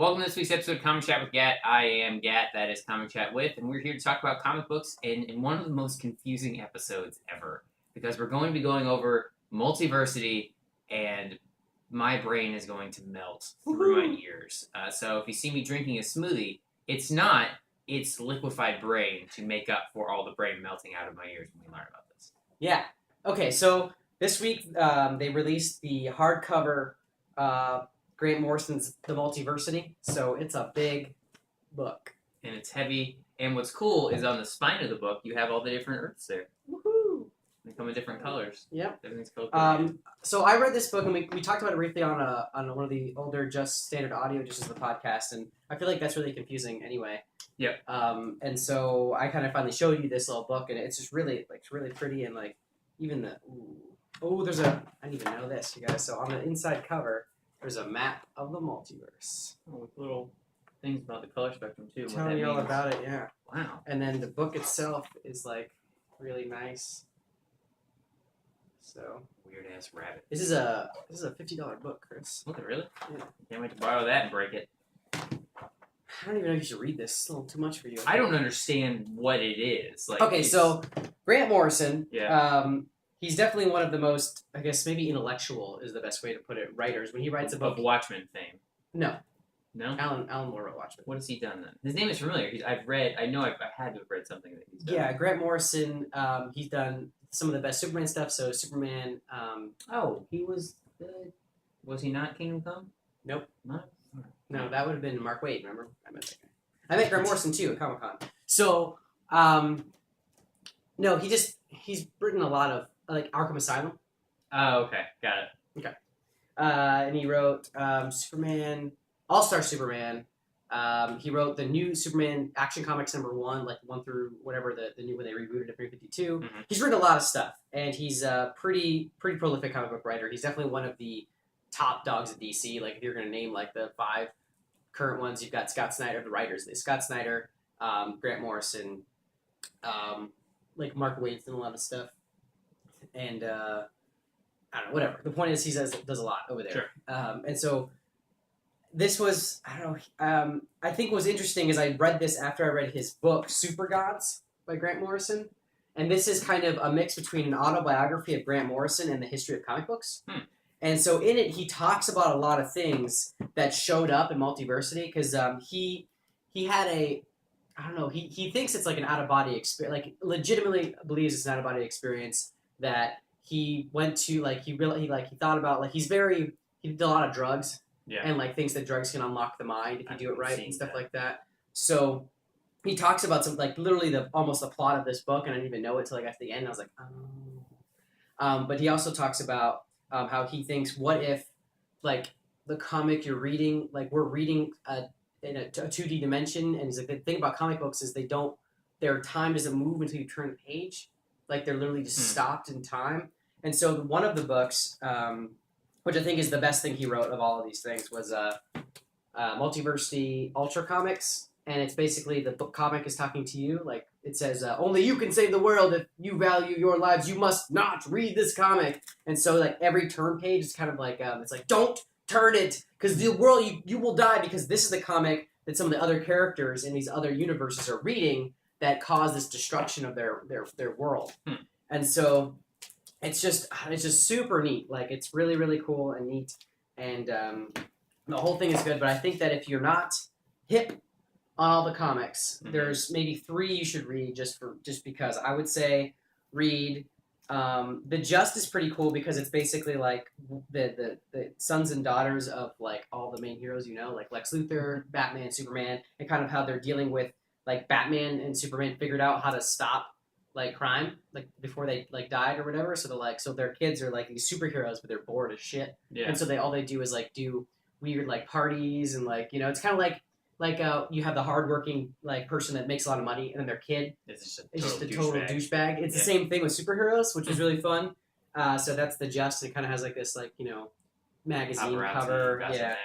Welcome to this week's episode of Comic Chat with Gat. I am Gat, that is Comic Chat with, and we're here to talk about comic books in one of the most confusing episodes ever. Because we're going to be going over Multiversity, and my brain is going to melt through my ears. So if you see me drinking a smoothie, it's liquefied brain to make up for all the brain melting out of my ears when we learn about this. Yeah. Okay, so this week they released the hardcover Grant Morrison's The Multiversity. So it's a big book. And it's heavy. And what's cool is on the spine of the book, you have all the different Earths there. Woohoo! They come in different colors. Yep. Everything's colorful. So I read this book, and we talked about it briefly on one of the older Just Standard Audio, just as the podcast, and I feel like that's really confusing anyway. Yep. And so I kind of finally showed you this little book, and it's just really, it's really pretty, and like even the I didn't even know this, you guys. So on the inside cover, there's a map of the multiverse. Oh, with little things about the color spectrum too. Telling you all about it, yeah. Wow. And then the book itself is like really nice. So Weird ass rabbit. this is a $50 book, Chris. Okay, really? Yeah. Can't wait to borrow that and break it. I don't even know if you should read this. It's a little too much for you. I don't understand what it is. Like, Okay, so Grant Morrison, Yeah. He's definitely one of the most, I guess maybe intellectual is the best way to put it, writers. When he writes a book... Of Watchmen fame. No. No? Alan Moore wrote Watchmen. What has he done then? His name is familiar. I've had to have read something that he's done. Yeah, Grant Morrison, he's done some of the best Superman stuff. So Superman... he was... was he not Kingdom Come? Nope. Not? No, that would have been Mark Waid, remember? I meant that guy. I met Grant Morrison, too, at Comic-Con. So, no, he's written a lot of, like, Arkham Asylum. Oh, okay. Got it. Okay. And he wrote Superman, All-Star Superman. He wrote the new Superman Action Comics #1, like 1 through whatever, the new when they rebooted it, 352. Mhm. He's written a lot of stuff, and he's a pretty prolific comic book writer. He's definitely one of the top dogs at DC. Like, if you're going to name, like, the 5 current ones, you've got Scott Snyder, the writers. Scott Snyder, Grant Morrison, like, Mark Waid's done a lot of stuff. And, I don't know, whatever. The point is he does a lot over there. Sure. And so this was, I don't know, I think what was interesting is I read this after I read his book, Super Gods by Grant Morrison. And this is kind of a mix between an autobiography of Grant Morrison and the history of comic books. And so in it, he talks about a lot of things that showed up in Multiversity because he had I don't know, he thinks it's like an out-of-body experience, like legitimately believes it's an out-of-body experience that he went to, like, he thought about, like, he did a lot of drugs. Yeah. And, like, thinks that drugs can unlock the mind if you do it right and stuff that. like that. So he talks about some, like, literally almost the plot of this book, and I didn't even know it until I got to the end, and I was like, oh. But he also talks about how he thinks, what if, like, the comic you're reading, like, we're reading in a 2D dimension, and he's like, the thing about comic books is their time doesn't move until you turn the page. Like, they're literally just stopped in time. And so one of the books, which I think is the best thing he wrote of all of these things, was Multiversity Ultra Comics. And it's basically the book comic is talking to you. Like, it says, only you can save the world. If you value your lives, you must not read this comic. And so, like, every turn page is kind of like, it's like, don't turn it, because the world, you will die, because this is the comic that some of the other characters in these other universes are reading that cause this destruction of their world. And so it's just super neat. Like, it's really, really cool and neat. And the whole thing is good. But I think that if you're not hip on all the comics, there's maybe 3 you should read just because. I would say read The Just is pretty cool because it's basically like the sons and daughters of, like, all the main heroes, like Lex Luthor, Batman, Superman, and kind of how they're dealing with, like, Batman and Superman figured out how to stop, like, crime, like, before they, like, died or whatever. So they're like, so their kids are like these superheroes, but they're bored as shit. Yeah. And so all they do is, like, do weird, like, parties and, like, it's kind of like you have the hardworking, like, person that makes a lot of money, and then their kid is just a total douchebag. It's the same thing with superheroes, which is really fun. So that's The Just. It kind of has, like, this, like, magazine cover. Yeah.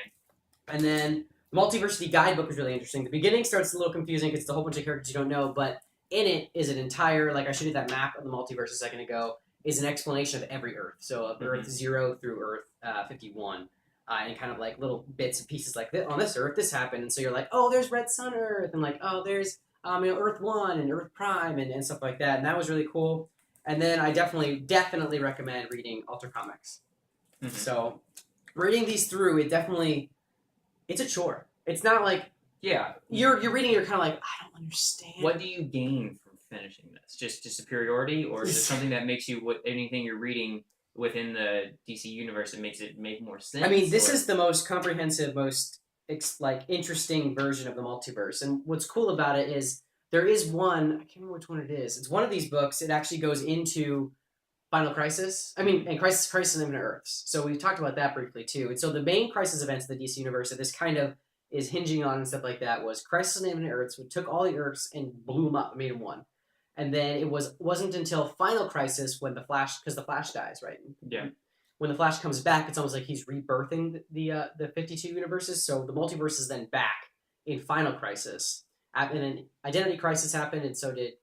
And then the Multiversity Guidebook is really interesting. The beginning starts a little confusing because it's a whole bunch of characters you don't know, but in it is an entire, like, I showed you that map of the multiverse a second ago, is an explanation of every Earth. So of Earth 0 through Earth 51. and kind of like little bits and pieces like this, on this Earth this happened, and so you're like, oh, there's Red Sun Earth, and like, oh, there's Earth 1 and Earth Prime and stuff like that, and that was really cool. And then I definitely recommend reading Alter Comics. Mm-hmm. So reading these through, it's a chore. It's not like you're reading, you're kind of like, I don't understand. What do you gain from finishing this? Just superiority, or is it something that makes you anything you're reading within the DC universe, it makes it make more sense? I mean, this is the most comprehensive, most interesting version of the multiverse. And what's cool about it is there is one, I can't remember which one it is. It's one of these books. It actually goes into Final Crisis. I mean, and Crisis on Infinite Earths. So we talked about that briefly too. And so the main Crisis events of the DC universe that this kind of is hinging on and stuff like that was Crisis on Infinite Earths, which took all the Earths and blew them up, made them one. And then it wasn't until Final Crisis when the Flash, because the Flash dies, right? Yeah. When the Flash comes back, it's almost like he's rebirthing the 52 universes. So the multiverse is then back in Final Crisis. And then Identity Crisis happened, and so did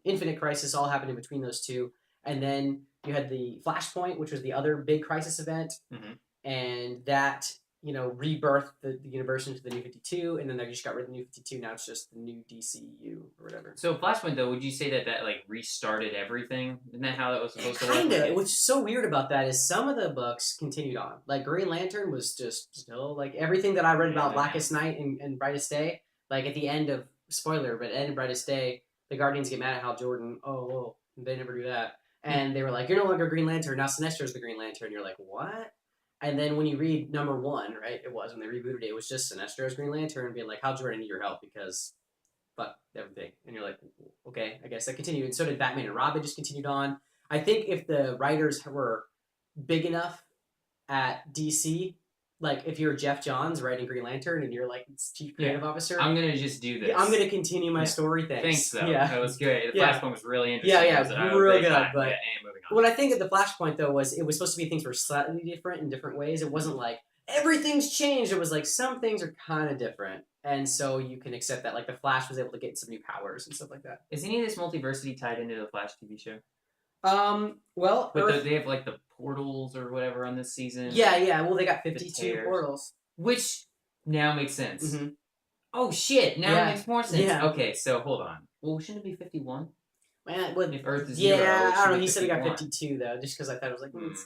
Infinite Crisis. All happened in between those two. And then you had the Flashpoint, which was the other big Crisis event, and that rebirthed the universe into the New 52, and then they just got rid of the New 52. Now it's just the new DCU or whatever. So Flashpoint, though, would you say that like restarted everything? Isn't that how that was supposed to work? Kinda. What's so weird about that is some of the books continued on. Like Green Lantern was just still like everything that I read about Blackest Night and Brightest Day. Like at the end of spoiler, but at the end of Brightest Day, the Guardians get mad at Hal Jordan. Oh, well, they never do that, and they were like, "You're no longer Green Lantern. Now Sinestro's the Green Lantern." You're like, "What?" And then when you read number 1, right, it was when they rebooted it, it was just Sinestro's Green Lantern being like, Hal Jordan, I need your help because fuck everything. And you're like, okay, I guess that continued. And so did Batman and Robin just continued on. I think if the writers were big enough at DC, like if you're Jeff Johns writing Green Lantern and you're like chief creative officer, I'm going to just do this. I'm going to continue my story. Thanks, though. Yeah. That was good. The Flashpoint was really interesting. Yeah, real good. But moving on. What I think of the Flashpoint, though, was it was supposed to be things were slightly different in different ways. It wasn't like everything's changed. It was like some things are kind of different. And so you can accept that. Like the Flash was able to get some new powers and stuff like that. Is any of this multiversity tied into the Flash TV show? Well, but they have like the portals or whatever on this season. Yeah. Well, they got 52 portals, which now makes sense. Mm-hmm. Oh shit! Now it makes more sense. Yeah. Okay, so hold on. Well, shouldn't it be 51? If Earth is 0, I don't know. He said he got 52 though, just because I thought it was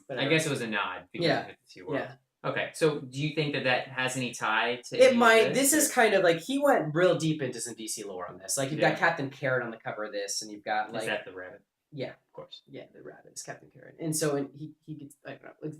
like. I guess it was a nod. Because 52 worlds. Yeah. Okay, so do you think that has any tie to it? Might. This is kind of like he went real deep into some DC lore on this. Like you've got Captain Carrot on the cover of this, and you've got like. Is that the rabbit? Yeah, of course. Yeah, the rabbit is Captain Carrot, and so he gets I don't know.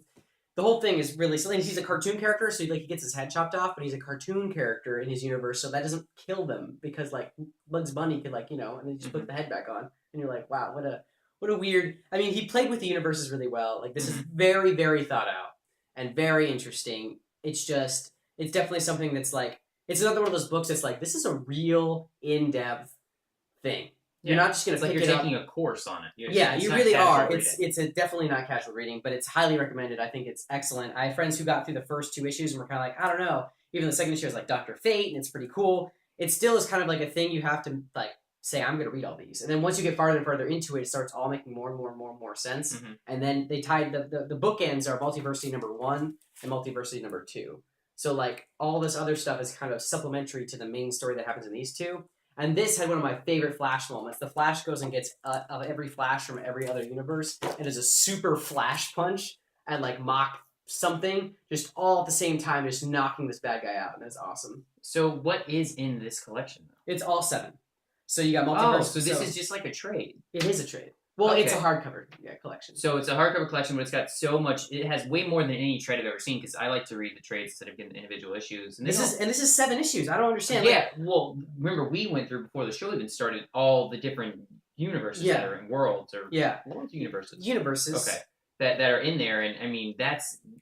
The whole thing is really silly. He's a cartoon character, so he gets his head chopped off, but he's a cartoon character in his universe, so that doesn't kill them because like Bugs Bunny could and then just put the head back on, and you're like, wow, what a weird. I mean, he played with the universes really well. Like this is very, very thought out and very interesting. It's definitely something that's like it's another one of those books that's like this is a real in-depth thing. You're not just going to pick you're it taking a course on it. You really are. It's definitely not casual reading, but it's highly recommended. I think it's excellent. I have friends who got through the first 2 issues and were kind of like, I don't know. Even the second issue is like Dr. Fate, and it's pretty cool. It still is kind of like a thing you have to like say, I'm going to read all these. And then once you get farther and farther into it, it starts all making more and more sense. Mm-hmm. And then they tied the bookends are Multiversity number 1 and Multiversity number 2. So like all this other stuff is kind of supplementary to the main story that happens in these 2. And this had one of my favorite Flash moments. The Flash goes and gets every Flash from every other universe and does a super Flash punch and like mock something just all at the same time, just knocking this bad guy out. And it's awesome. So what is in this collection, though? It's all 7. So you got multiverse. Oh, so this is just like a trade. It is a trade. Well, It's a hardcover collection. So it's a hardcover collection, but it's got so much. It has way more than any trade I've ever seen because I like to read the trades instead of getting the individual issues. And this is 7 issues. I don't understand. Yeah. Well, remember we went through before the show even started all the different universes that are in worlds or worlds universes. Okay. That are in there, and I mean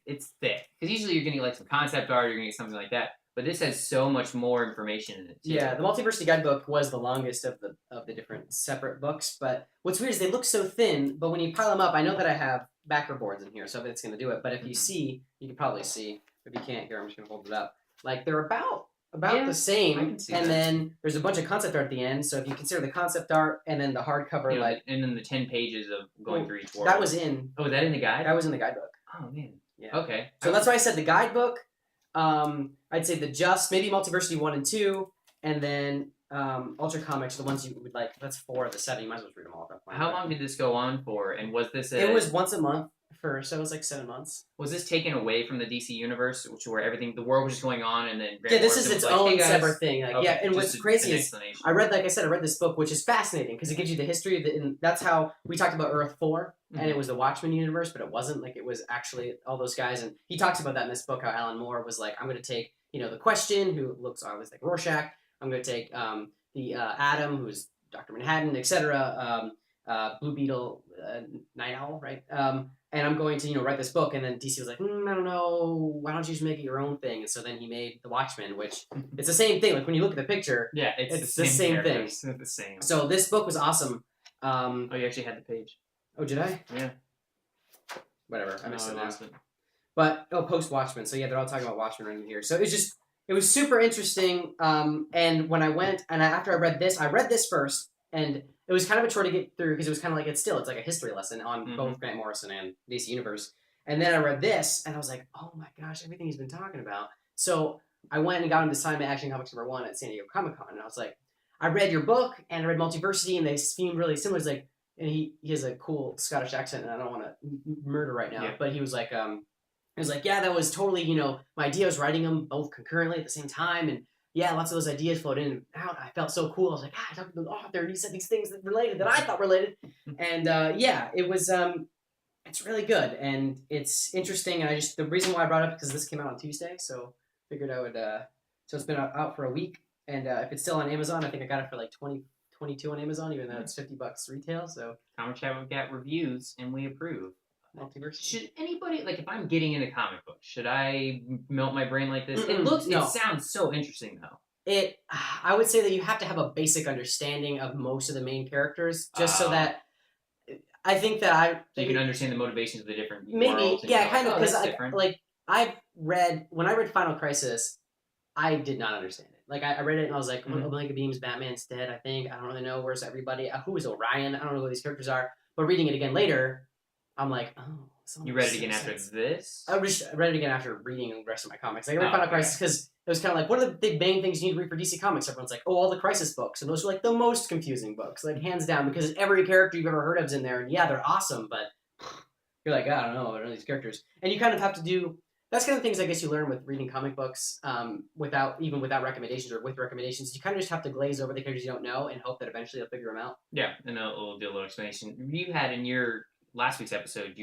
it's thick because usually you're getting like some concept art, you're gonna get something like that. But this has so much more information in it. Too. Yeah, the Multiversity Guidebook was the longest of the different separate books. But what's weird is they look so thin, but when you pile them up, I know that I have backer boards in here, so it's going to do it. But if you see, you can probably see. If you can't here, I'm just going to hold it up. Like they're about the same, and then there's a bunch of concept art at the end. So if you consider the concept art and then the hardcover, and then the 10 pages of going through each world. That was in. Oh, was that in the guide? That was in the guidebook. Oh man. Yeah. Okay. So that's why I said the guidebook. I'd say the Just, maybe Multiversity 1 and 2, and then Ultra Comics, the ones you would like. That's 4 of the 7. You might as well read them all at that point. How long did this go on for? And was this It was once a month first, so it was like 7 months. Was this taken away from the DC universe, where everything, the world was just going on, and then Yeah, this is its own hey separate thing. Like, okay, yeah, and what's crazy is I read, like I said, I read this book, which is fascinating because it gives you the history of the. And that's how we talked about Earth 4, and it was the Watchmen universe, but it wasn't. Like, it was actually all those guys, and he talks about that in this book. How Alan Moore was like, I'm going to take the Question, who looks always like Rorschach. I'm going to take the Atom, who's Dr. Manhattan, etc. Blue Beetle, Night Owl, right? And I'm going to, write this book. And then DC was like, I don't know. Why don't you just make it your own thing? And so then he made The Watchmen, which it's the same thing. Like when you look at the picture, yeah, it's the same thing. It's the same. So this book was awesome. Oh, you actually had the page. Oh, did I? Yeah. Whatever. I missed it now. Lost it. But post Watchmen. So yeah, they're all talking about Watchmen right in here. So it was super interesting. And when I went and after I read this first, and it was kind of a chore to get through because it was kind of like it's like a history lesson on both Grant Morrison and DC Universe. And then I read this, and I was like, oh my gosh, everything he's been talking about. So I went and got him to sign my Action Comics #1 at San Diego Comic-Con, and I was like, I read your book, and I read Multiversity, and they seemed really similar. He's like, and he has a cool Scottish accent, and I don't want to murder right now, but he was like, yeah, that was totally, my idea was writing them both concurrently at the same time, and yeah, lots of those ideas flowed in and out. I felt so cool. I was like, I talked to the author, and he said these things that related that I thought related, and yeah, it was, it's really good, and it's interesting, and the reason why I brought it up is because this came out on Tuesday, so figured I would, so it's been out for a week, and if it's still on Amazon, I think I got it for like $22 on Amazon, even though it's $50 retail, so. Comic Chat, we've got reviews, and we approve. Multiversity. Should anybody, like, if I'm getting into comic books, should I melt my brain like this? No. It sounds so interesting, though. I would say that you have to have a basic understanding of most of the main characters, just so that I think that so you can understand the motivations of the different maybe worlds. Yeah, kind of, because when I read Final Crisis, I did not understand it. Like I read it and I was like, Omega Beam's Batman's dead. I think I don't really know where's everybody. Who is Orion? I don't know who these characters are. But reading it again later, I'm like, oh. You read it again after this? I read it again after reading the rest of my comics. Like, I read Final Crisis because it was kind of like, what are the main things you need to read for DC Comics? Everyone's like, all the Crisis books. And those are like the most confusing books, like hands down, because every character you've ever heard of is in there. And yeah, they're awesome, but you're like, I don't know these characters. And you kind of have to do, that's kind of things I guess you learn with reading comic books without recommendations or with recommendations. You kind of just have to glaze over the characters you don't know and hope that eventually you'll figure them out. Yeah, and it'll do a little explanation. You had in your last week's episode,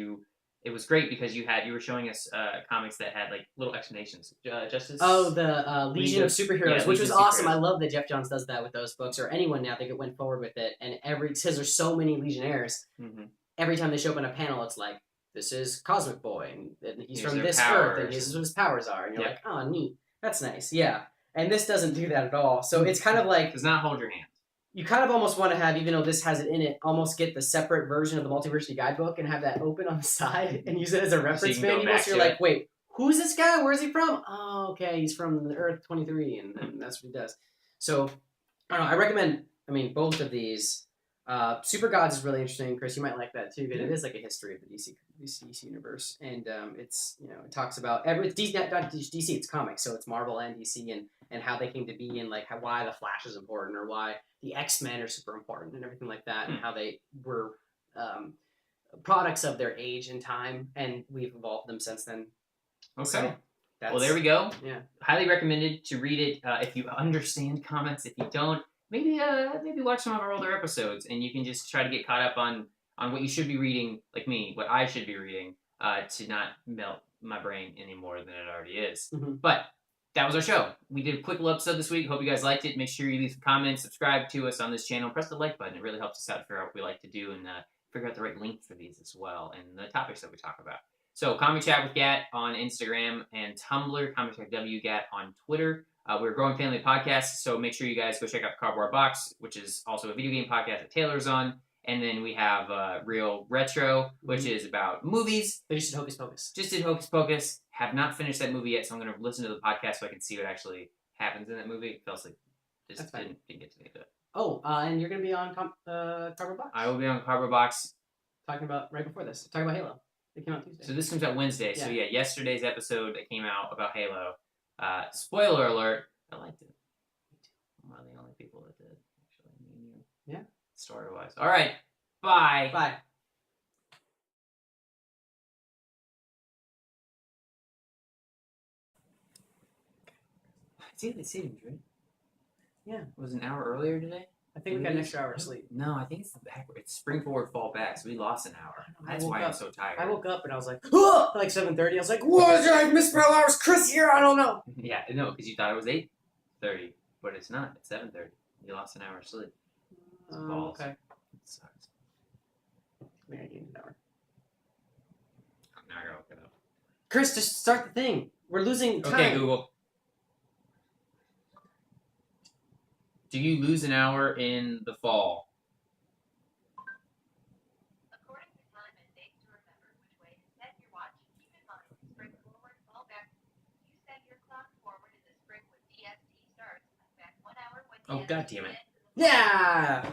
it was great because you were showing us comics that had like little explanations. Justice. Oh, the Legion of Superheroes, which was awesome. I love that Jeff Johns does that with those books, or anyone now that went forward with it. And because there's so many Legionnaires, every time they show up in a panel, it's like, this is Cosmic Boy, and he's from this Earth, and this is what his powers are. And you're like, oh, neat. That's nice. Yeah. And this doesn't do that at all. So it's kind of like... Does not hold your hand. You kind of almost want to have, even though this has it in it, almost get the separate version of the Multiversity guidebook and have that open on the side and use it as a reference manual. So you're like, wait, who's this guy? Where's he from? Oh, okay, he's from the Earth 23, and that's what he does. So, I don't know. I recommend, both of these. Super Gods is really interesting. Chris, you might like that too, because it is like a history of the DC universe, and it's it talks about it's DC, not DC, it's comics, so it's Marvel and DC, and how they came to be, and like why the Flash is important, or why the X-Men are super important, and everything like that, and how they were products of their age and time, and we've evolved them since then. Okay. So, well, there we go. Yeah. Highly recommended to read it if you understand comics. If you don't, maybe watch some of our older episodes, and you can just try to get caught up on what you should be reading, like me, what I should be reading, to not melt my brain any more than it already is. But that was our show. We did a quick little episode this week. Hope you guys liked it. Make sure you leave some comments, subscribe to us on this channel, press the like button. It really helps us out to figure out what we like to do and figure out the right link for these as well, and the topics that we talk about. So Comic Chat with Gat on Instagram and Tumblr, Comic Chat WGat on Twitter. We're a growing family of podcasts, so make sure you guys go check out Cardboard Box, which is also a video game podcast that Taylor's on. And then we have Real Retro, which is about movies. They just did Hocus Pocus. Just did Hocus Pocus. Have not finished that movie yet, so I'm going to listen to the podcast so I can see what actually happens in that movie. It feels like just didn't get to make it. Oh, and you're going to be on Cardboard Box. I will be on Cardboard Box. Talking about, right before this, talking about Halo. They came out Tuesday. So this comes out Wednesday. Yeah. So yeah, yesterday's episode that came out about Halo. Spoiler alert. I liked it. I'm one of the only people that did. Actually, me and you. Yeah. Story wise. All right. Bye. Bye. See, they saved me, right? Yeah. It was an hour earlier today. I think we got an extra hour of sleep. No, I think it's the back. It's spring forward, fall back. So we lost an hour. That's why I'm so tired. I woke up and I was like, oh! Like 7:30. I was like, what? Did I miss my hours? Chris here? I don't know. Yeah, no, because you thought it was 8:30, but it's not. It's 7:30. You lost an hour of sleep. Okay. It sucks. Maybe I gained an hour. Now I gotta look it up. Chris, just start the thing. We're losing time. Okay, Google. Do you lose an hour in the fall? According to time and dates to remember which way to set your watch, keep in mind, spring forward, fall back. You set your clock forward in the spring when DST starts. Back 1 hour when Oh, DST God damn it. ends. Yeah!